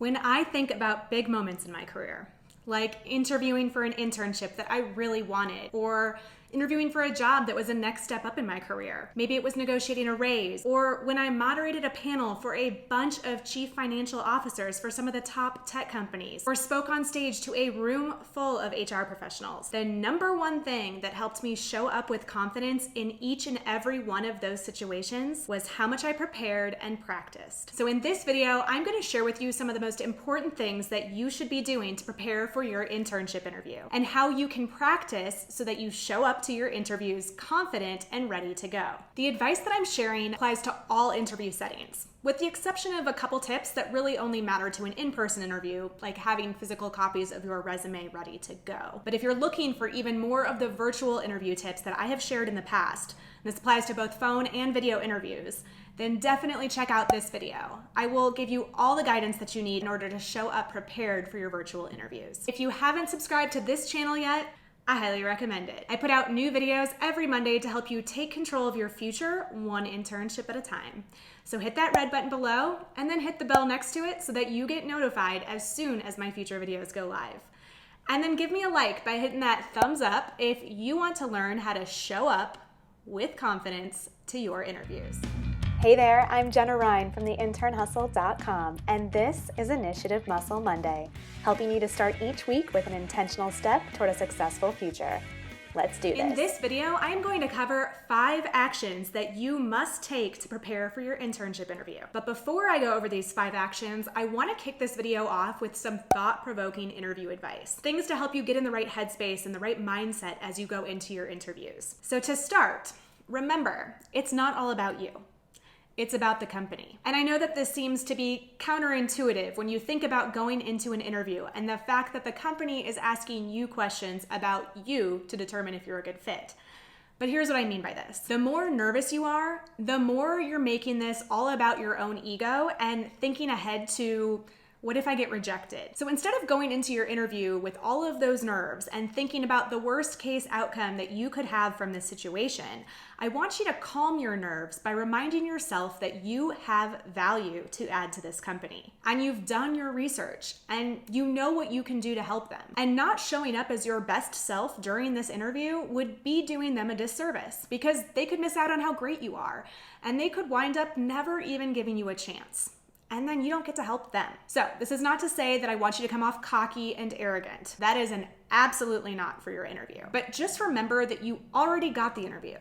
When I think about big moments in my career, like interviewing for an internship that I really wanted, or interviewing for a job that was a next step up in my career. Maybe it was negotiating a raise, or when I moderated a panel for a bunch of chief financial officers for some of the top tech companies, or spoke on stage to a room full of HR professionals. The number one thing that helped me show up with confidence in each and every one of those situations was how much I prepared and practiced. So in this video, I'm going to share with you some of the most important things that you should be doing to prepare for your internship interview, and how you can practice so that you show up to your interviews confident and ready to go. The advice that I'm sharing applies to all interview settings, with the exception of a couple tips that really only matter to an in-person interview, like having physical copies of your resume ready to go. But if you're looking for even more of the virtual interview tips that I have shared in the past, and this applies to both phone and video interviews, then definitely check out this video. I will give you all the guidance that you need in order to show up prepared for your virtual interviews. If you haven't subscribed to this channel yet, I highly recommend it. I put out new videos every Monday to help you take control of your future one internship at a time. So hit that red button below and then hit the bell next to it so that you get notified as soon as my future videos go live. And then give me a like by hitting that thumbs up if you want to learn how to show up with confidence to your interviews. Hey there, I'm Jenna Ryan from the internhustle.com, and this is Initiative Muscle Monday, helping you to start each week with an intentional step toward a successful future. Let's do this. In this video, I am going to cover 5 actions that you must take to prepare for your internship interview. But before I go over these 5 actions, I want to kick this video off with some thought-provoking interview advice. Things to help you get in the right headspace and the right mindset as you go into your interviews. So to start, remember, it's not all about you. It's about the company. And I know that this seems to be counterintuitive when you think about going into an interview and the fact that the company is asking you questions about you to determine if you're a good fit. But here's what I mean by this. The more nervous you are, the more you're making this all about your own ego and thinking ahead to, what if I get rejected? So instead of going into your interview with all of those nerves and thinking about the worst case outcome that you could have from this situation, I want you to calm your nerves by reminding yourself that you have value to add to this company. And you've done your research and you know what you can do to help them. And not showing up as your best self during this interview would be doing them a disservice, because they could miss out on how great you are and they could wind up never even giving you a chance. And then you don't get to help them. So this is not to say that I want you to come off cocky and arrogant. That is absolutely not for your interview. But just remember that you already got the interview.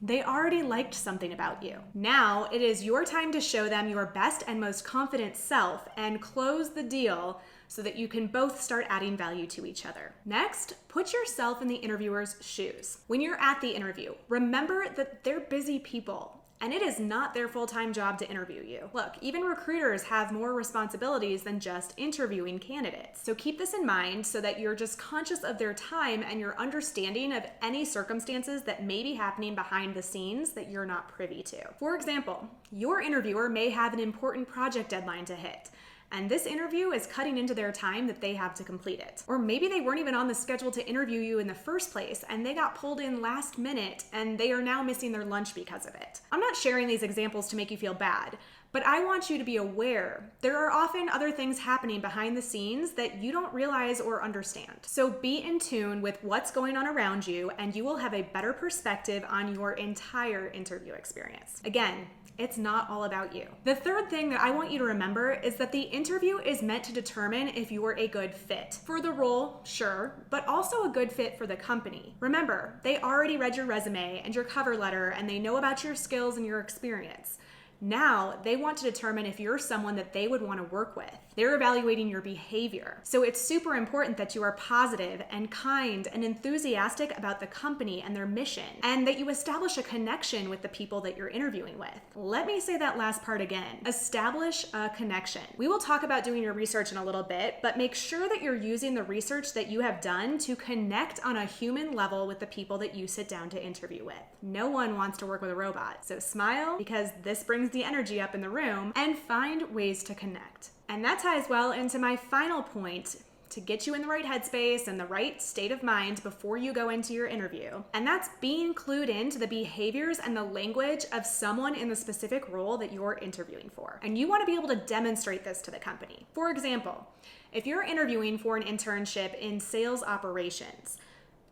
They already liked something about you. Now it is your time to show them your best and most confident self and close the deal so that you can both start adding value to each other. Next, put yourself in the interviewer's shoes. When you're at the interview, remember that they're busy people. And it is not their full-time job to interview you. Look, even recruiters have more responsibilities than just interviewing candidates. So keep this in mind so that you're just conscious of their time and your understanding of any circumstances that may be happening behind the scenes that you're not privy to. For example, your interviewer may have an important project deadline to hit, and this interview is cutting into their time that they have to complete it. Or maybe they weren't even on the schedule to interview you in the first place and they got pulled in last minute and they are now missing their lunch because of it. I'm not sharing these examples to make you feel bad, but I want you to be aware there are often other things happening behind the scenes that you don't realize or understand. So be in tune with what's going on around you and you will have a better perspective on your entire interview experience. Again, it's not all about you. The third thing that I want you to remember is that the interview is meant to determine if you're a good fit for the role, sure, but also a good fit for the company. Remember, they already read your resume and your cover letter and they know about your skills and your experience. Now they want to determine if you're someone that they would want to work with. They're evaluating your behavior. So it's super important that you are positive and kind and enthusiastic about the company and their mission, and that you establish a connection with the people that you're interviewing with. Let me say that last part again. Establish a connection. We will talk about doing your research in a little bit, but make sure that you're using the research that you have done to connect on a human level with the people that you sit down to interview with. No one wants to work with a robot. So smile, because this brings the energy up in the room, and find ways to connect. And that ties well into my final point to get you in the right headspace and the right state of mind before you go into your interview. And that's being clued into the behaviors and the language of someone in the specific role that you're interviewing for. And you want to be able to demonstrate this to the company. For example, if you're interviewing for an internship in sales operations,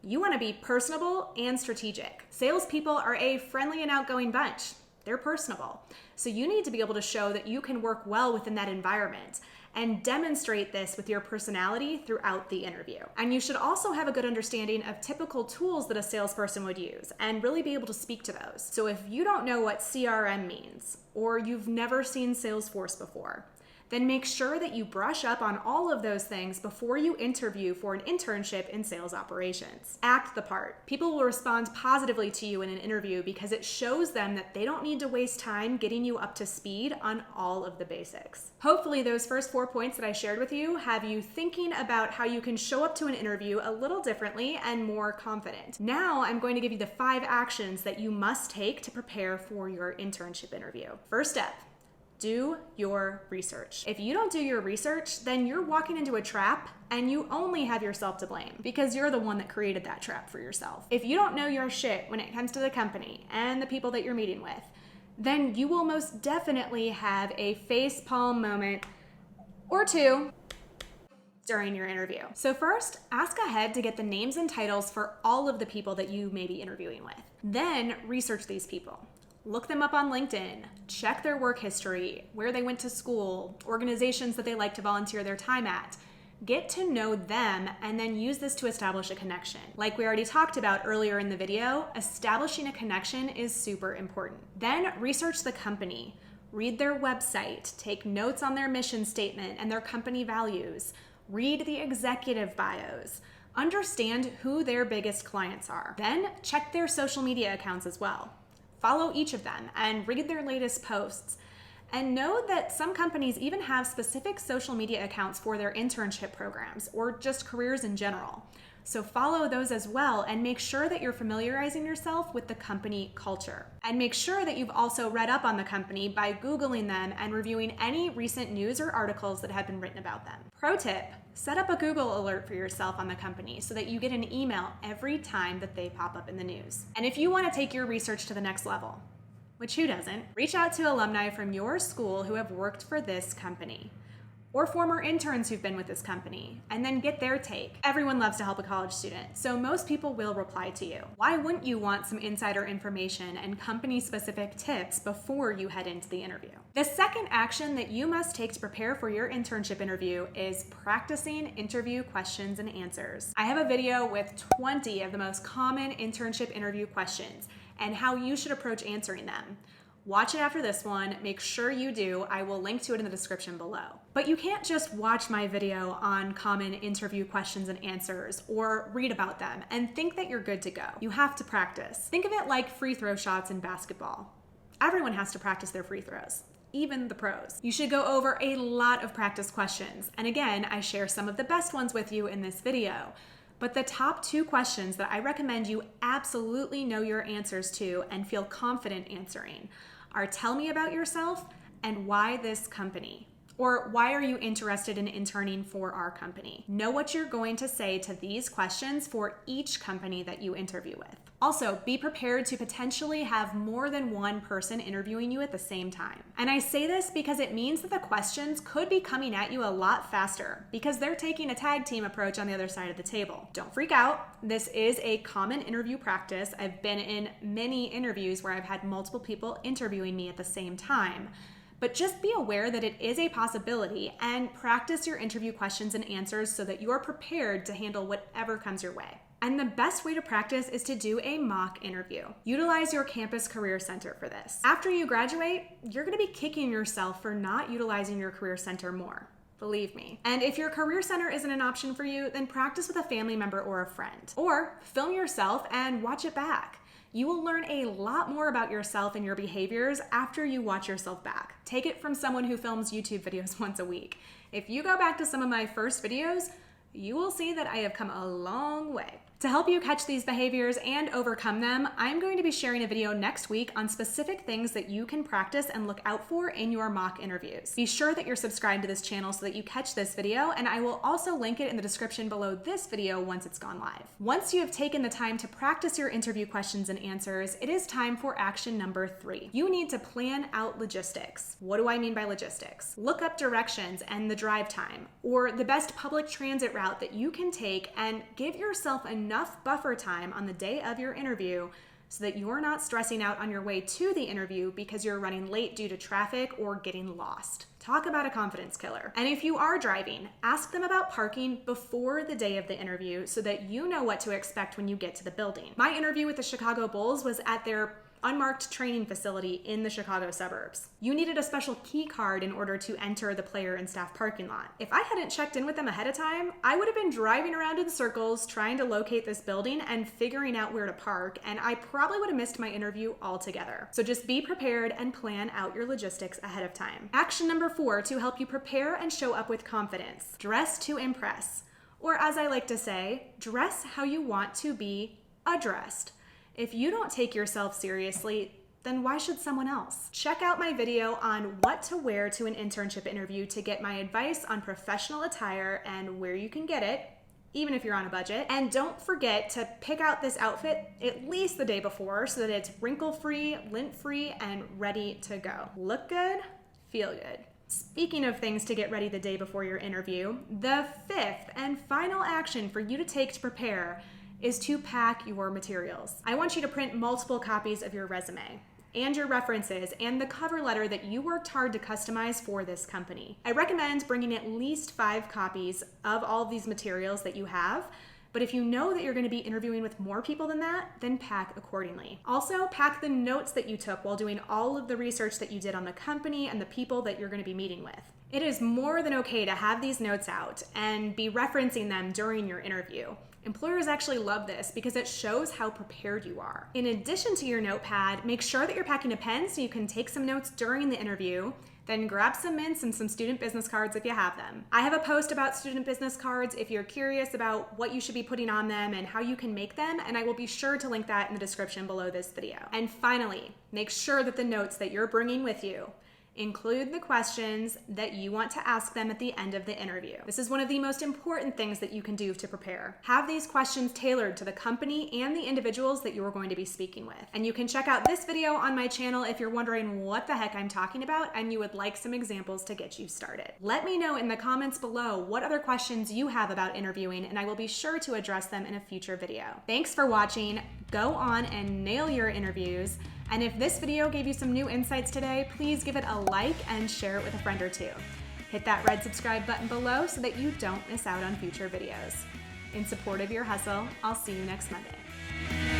you want to be personable and strategic. Salespeople are a friendly and outgoing bunch. They're personable. So you need to be able to show that you can work well within that environment and demonstrate this with your personality throughout the interview. And you should also have a good understanding of typical tools that a salesperson would use and really be able to speak to those. So if you don't know what CRM means, or you've never seen Salesforce before, then make sure that you brush up on all of those things before you interview for an internship in sales operations. Act the part. People will respond positively to you in an interview because it shows them that they don't need to waste time getting you up to speed on all of the basics. Hopefully those first 4 points that I shared with you have you thinking about how you can show up to an interview a little differently and more confident. Now I'm going to give you the 5 actions that you must take to prepare for your internship interview. First step, do your research. If you don't do your research, then you're walking into a trap and you only have yourself to blame because you're the one that created that trap for yourself. If you don't know your shit when it comes to the company and the people that you're meeting with, then you will most definitely have a facepalm moment or two during your interview. So first, ask ahead to get the names and titles for all of the people that you may be interviewing with. Then research these people. Look them up on LinkedIn, check their work history, where they went to school, organizations that they like to volunteer their time at. Get to know them and then use this to establish a connection. Like we already talked about earlier in the video, establishing a connection is super important. Then research the company, read their website, take notes on their mission statement and their company values, read the executive bios, understand who their biggest clients are. Then check their social media accounts as well. Follow each of them and read their latest posts. And know that some companies even have specific social media accounts for their internship programs or just careers in general. So follow those as well and make sure that you're familiarizing yourself with the company culture. And make sure that you've also read up on the company by Googling them and reviewing any recent news or articles that have been written about them. Pro tip, set up a Google alert for yourself on the company so that you get an email every time that they pop up in the news. And if you want to take your research to the next level, which who doesn't, reach out to alumni from your school who have worked for this company, or former interns who've been with this company, and then get their take. Everyone loves to help a college student, so most people will reply to you. Why wouldn't you want some insider information and company-specific tips before you head into the interview? The second action that you must take to prepare for your internship interview is practicing interview questions and answers. I have a video with 20 of the most common internship interview questions and how you should approach answering them. Watch it after this one, make sure you do. I will link to it in the description below. But you can't just watch my video on common interview questions and answers or read about them and think that you're good to go. You have to practice. Think of it like free throw shots in basketball. Everyone has to practice their free throws, even the pros. You should go over a lot of practice questions. And again, I share some of the best ones with you in this video. But the top 2 questions that I recommend you absolutely know your answers to and feel confident answering are tell me about yourself and why this company, or why are you interested in interning for our company? Know what you're going to say to these questions for each company that you interview with. Also, be prepared to potentially have more than one person interviewing you at the same time. And I say this because it means that the questions could be coming at you a lot faster because they're taking a tag team approach on the other side of the table. Don't freak out. This is a common interview practice. I've been in many interviews where I've had multiple people interviewing me at the same time. But just be aware that it is a possibility and practice your interview questions and answers so that you're prepared to handle whatever comes your way. And the best way to practice is to do a mock interview. Utilize your campus career center for this. After you graduate, you're gonna be kicking yourself for not utilizing your career center more. Believe me. And if your career center isn't an option for you, then practice with a family member or a friend. Or film yourself and watch it back. You will learn a lot more about yourself and your behaviors after you watch yourself back. Take it from someone who films YouTube videos once a week. If you go back to some of my first videos, you will see that I have come a long way. To help you catch these behaviors and overcome them, I'm going to be sharing a video next week on specific things that you can practice and look out for in your mock interviews. Be sure that you're subscribed to this channel so that you catch this video, and I will also link it in the description below this video once it's gone live. Once you have taken the time to practice your interview questions and answers, it is time for action number 3. You need to plan out logistics. What do I mean by logistics? Look up directions and the drive time, or the best public transit route that you can take, and give yourself enough buffer time on the day of your interview so that you're not stressing out on your way to the interview because you're running late due to traffic or getting lost. Talk about a confidence killer. And if you are driving, ask them about parking before the day of the interview so that you know what to expect when you get to the building. My interview with the Chicago Bulls was at their unmarked training facility in the Chicago suburbs. You needed a special key card in order to enter the player and staff parking lot. If I hadn't checked in with them ahead of time, I would have been driving around in circles trying to locate this building and figuring out where to park, and I probably would have missed my interview altogether. So just be prepared and plan out your logistics ahead of time. Action number 4 to help you prepare and show up with confidence. Dress to impress. Or as I like to say, dress how you want to be addressed. If you don't take yourself seriously, then why should someone else? Check out my video on what to wear to an internship interview to get my advice on professional attire and where you can get it, even if you're on a budget. And don't forget to pick out this outfit at least the day before so that it's wrinkle-free, lint-free, and ready to go. Look good, feel good. Speaking of things to get ready the day before your interview, the 5th and final action for you to take to prepare is to pack your materials. I want you to print multiple copies of your resume and your references and the cover letter that you worked hard to customize for this company. I recommend bringing at least 5 copies of all of these materials that you have, but if you know that you're going to be interviewing with more people than that, then pack accordingly. Also, pack the notes that you took while doing all of the research that you did on the company and the people that you're going to be meeting with. It is more than okay to have these notes out and be referencing them during your interview. Employers actually love this because it shows how prepared you are. In addition to your notepad, make sure that you're packing a pen so you can take some notes during the interview. Then grab some mints and some student business cards if you have them. I have a post about student business cards if you're curious about what you should be putting on them and how you can make them, and I will be sure to link that in the description below this video. And finally, make sure that the notes that you're bringing with you include the questions that you want to ask them at the end of the interview. This is one of the most important things that you can do to prepare. Have these questions tailored to the company and the individuals that you are going to be speaking with. And you can check out this video on my channel if you're wondering what the heck I'm talking about and you would like some examples to get you started. Let me know in the comments below what other questions you have about interviewing, and I will be sure to address them in a future video. Thanks for watching. Go on and nail your interviews. And if this video gave you some new insights today, please give it a like and share it with a friend or two. Hit that red subscribe button below so that you don't miss out on future videos. In support of your hustle, I'll see you next Monday.